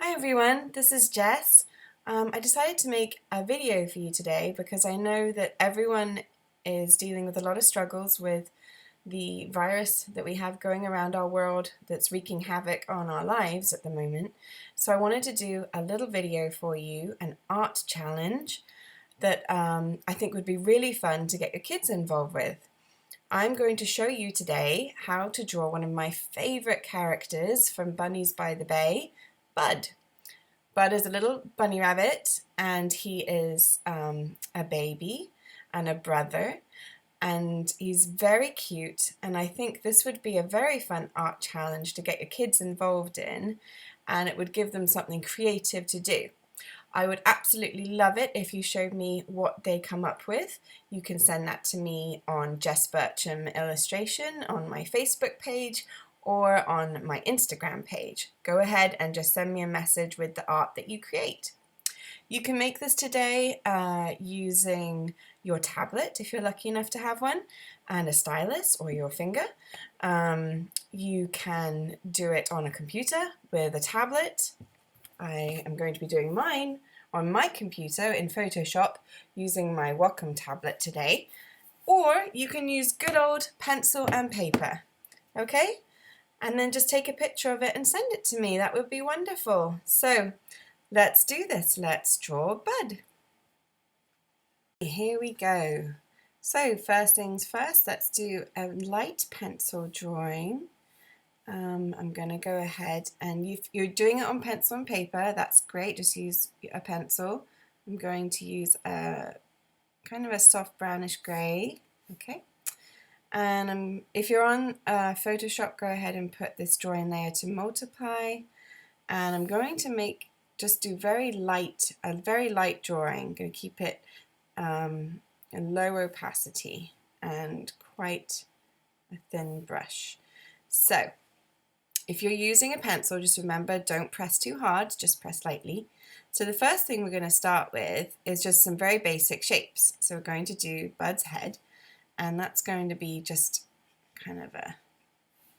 Hi everyone, this is Jess. I decided to make a video for you today because I know that everyone is dealing with a lot of struggles with the virus that we have going around our world that's wreaking havoc on our lives at the moment. So I wanted to do a little video for you, an art challenge that I think would be really fun to get your kids involved with. I'm going to show you today how to draw one of my favorite characters from Bunnies by the Bay, Bud. Bud is a little bunny rabbit, and he is a baby and a brother, and he's very cute, and I think this would be a very fun art challenge to get your kids involved in, and it would give them something creative to do. I would absolutely love it if you showed me what they come up with. You can send that to me on Jess Bircham Illustration on my Facebook page or on my Instagram page. Go ahead and just send me a message with the art that you create. You can make this today using your tablet if you're lucky enough to have one, and a stylus or your finger. You can do it on a computer with a tablet. I am going to be doing mine on my computer in Photoshop using my Wacom tablet today, or you can use good old pencil and paper, okay? And then just take a picture of it and send it to me. That would be wonderful. So let's do this. Let's draw Bud. Here we go. So first things first, let's do a light pencil drawing. I'm going to go ahead, and if you're doing it on pencil and paper, that's great, just use a pencil. I'm going to use a kind of a soft brownish grey, okay? And if you're on Photoshop, go ahead and put this drawing layer to multiply, and I'm going to just do a very light drawing. I'm going to keep it a low opacity and quite a thin brush. So if you're using a pencil, just remember, don't press too hard, just press lightly. So the first thing we're going to start with is just some very basic shapes. So we're going to do Bud's head, and that's going to be just kind of I'm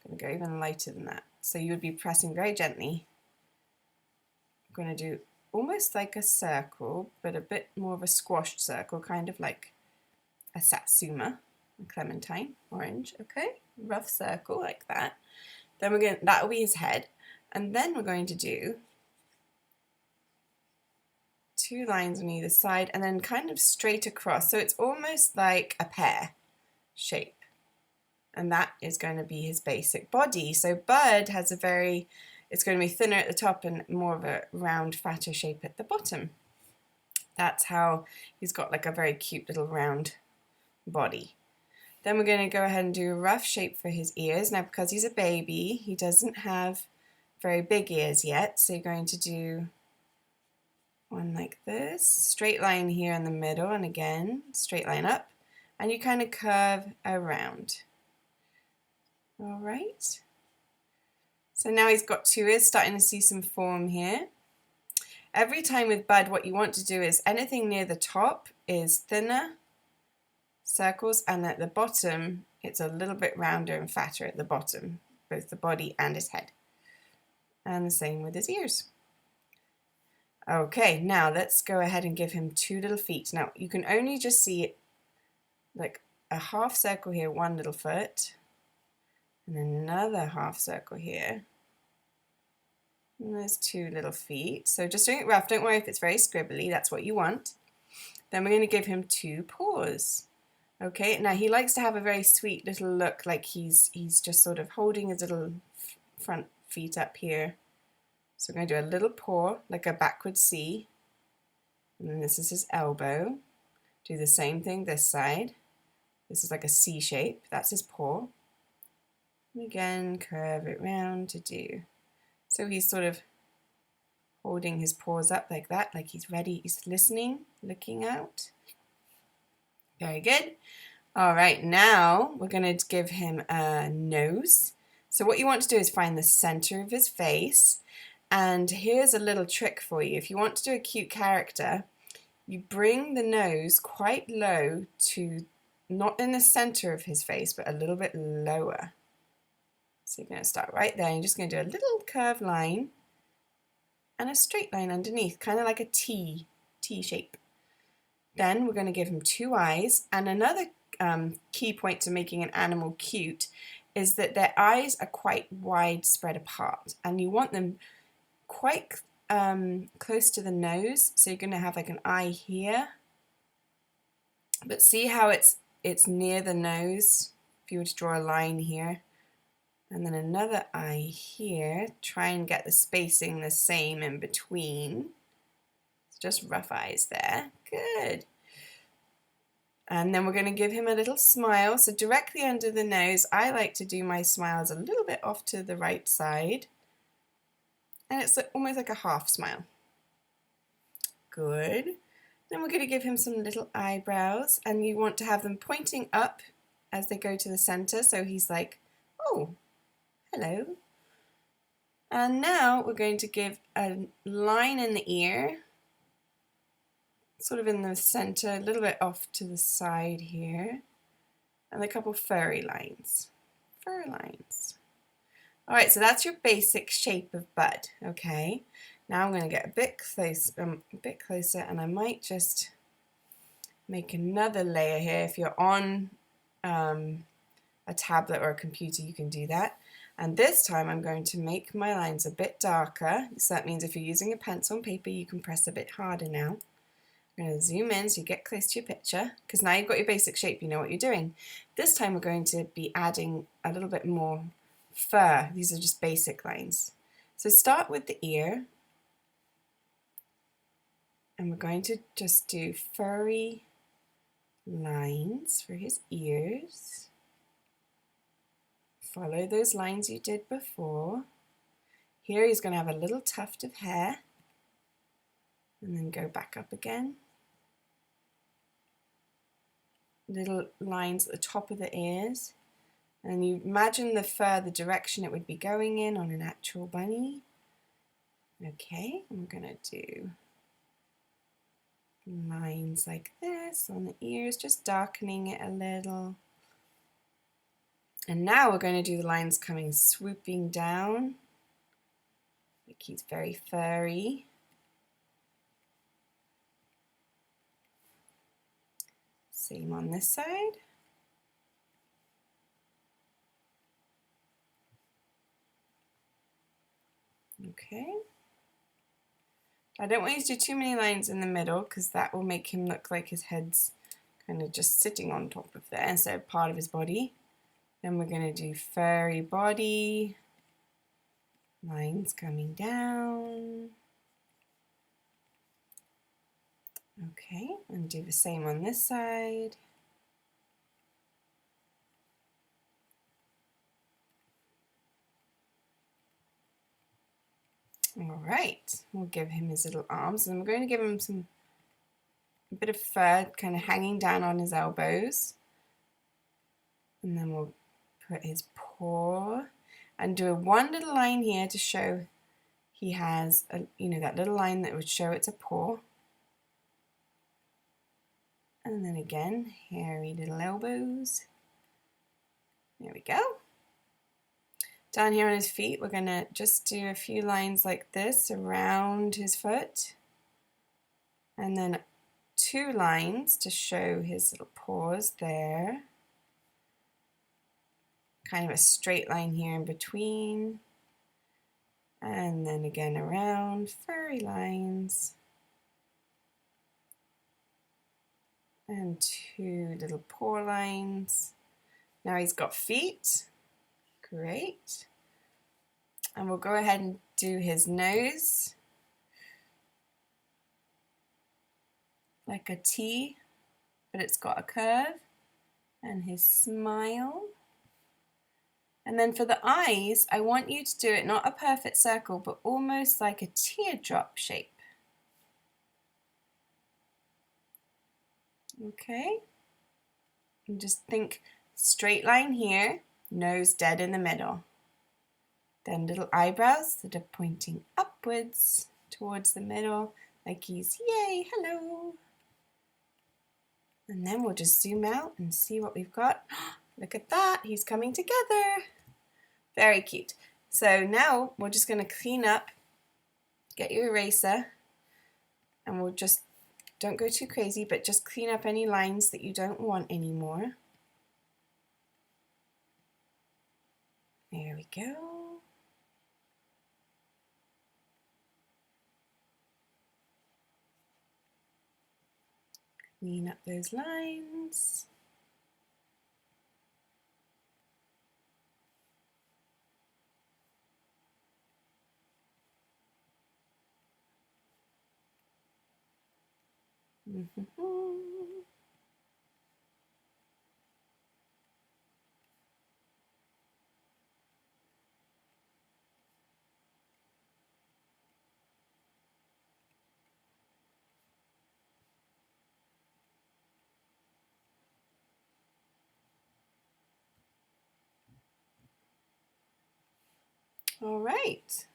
going to go even lighter than that. So you would be pressing very gently. I'm going to do almost like a circle, but a bit more of a squashed circle, kind of like a satsuma, a clementine, orange, okay? Rough circle like that. Then that will be his head, and then we're going to do two lines on either side and then kind of straight across, so it's almost like a pear shape, and that is going to be his basic body. So Bud has it's going to be thinner at the top and more of a round, fatter shape at the bottom. That's how he's got like a very cute little round body. Then we're going to go ahead and do a rough shape for his ears. Now, because he's a baby, he doesn't have very big ears yet, so you're going to do one like this, straight line here in the middle, and again, straight line up, and you kind of curve around. All right. So now he's got two ears, starting to see some form here. Every time with Bud, what you want to do is anything near the top is thinner circles, and at the bottom it's a little bit rounder and fatter at the bottom, both the body and his head. And the same with his ears. Okay, now let's go ahead and give him two little feet. Now you can only just see like a half circle here, one little foot, and another half circle here. And there's two little feet. So just doing it rough, don't worry if it's very scribbly, that's what you want. Then we're going to give him two paws. Okay, now he likes to have a very sweet little look, like he's just sort of holding his little front feet up here. So we're going to do a little paw, like a backward C. And then this is his elbow. Do the same thing this side. This is like a C shape, that's his paw. And again, curve it round to do. So he's sort of holding his paws up like that, like he's ready, he's listening, looking out. Very good. All right, now we're going to give him a nose. So what you want to do is find the center of his face. And here's a little trick for you. If you want to do a cute character, you bring the nose quite low to, not in the center of his face, but a little bit lower. So you're going to start right there. You're just going to do a little curved line and a straight line underneath, kind of like a T shape. Then we're going to give him 2 eyes, and another key point to making an animal cute is that their eyes are quite wide spread apart, and you want them quite close to the nose, so you're going to have like an eye here, but see how it's near the nose if you were to draw a line here, and then another eye here. Try and get the spacing the same in between. It's just rough eyes there. Good. And then we're going to give him a little smile. So directly under the nose, I like to do my smiles a little bit off to the right side. And it's almost like a half smile. Good. Then we're going to give him some little eyebrows, and you want to have them pointing up as they go to the center. So he's like, oh, hello. And now we're going to give a line in the ear, sort of in the center, a little bit off to the side here, and a couple furry lines. Fur lines. All right, so that's your basic shape of bud. Okay, now I'm going to get a bit closer, and I might just make another layer here. If you're on a tablet or a computer, you can do that. And this time I'm going to make my lines a bit darker. So that means if you're using a pencil and paper, you can press a bit harder now. I'm going to zoom in so you get close to your picture, because now you've got your basic shape, you know what you're doing. This time we're going to be adding a little bit more fur. These are just basic lines. So start with the ear, and we're going to just do furry lines for his ears. Follow those lines you did before. Here he's going to have a little tuft of hair, and then go back up again. Little lines at the top of the ears, and you imagine the fur, the direction it would be going in on an actual bunny. Okay, I'm going to do lines like this on the ears, just darkening it a little. And now we're going to do the lines coming swooping down, like he's very furry. Same on this side. Okay. I don't want you to do too many lines in the middle, because that will make him look like his head's kind of just sitting on top of there instead of part of his body. Then we're going to do furry body, lines coming down. Okay, and do the same on this side. All right, we'll give him his little arms, and we're going to give him a bit of fur kind of hanging down on his elbows. And then we'll put his paw and do one little line here to show he has that little line that would show it's a paw. And then again, hairy little elbows. There we go. Down here on his feet, we're going to just do a few lines like this around his foot. And then 2 lines to show his little paws there. Kind of a straight line here in between. And then again around, furry lines. And 2 little paw lines. Now he's got feet. Great. And we'll go ahead and do his nose. Like a T, but it's got a curve. And his smile. And then for the eyes, I want you to do it not a perfect circle, but almost like a teardrop shape. Okay, and just think straight line here, nose dead in the middle. Then little eyebrows that are pointing upwards towards the middle, like he's yay, hello. And then we'll just zoom out and see what we've got. Look at that, he's coming together. Very cute. So now we're just going to clean up get your eraser, and we'll just, don't go too crazy, but just clean up any lines that you don't want anymore. There we go. Clean up those lines. All right,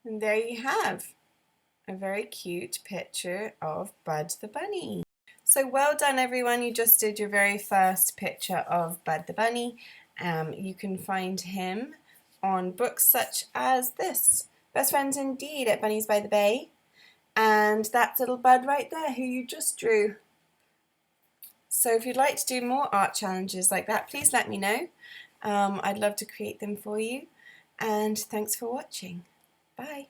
and there you have a very cute picture of Bud the Bunny. So well done everyone, you just did your very first picture of Bud the Bunny. You can find him on books such as this, Best Friends Indeed at Bunnies by the Bay, and that's little Bud right there who you just drew. So if you'd like to do more art challenges like that, please let me know. I'd love to create them for you, and thanks for watching. Bye.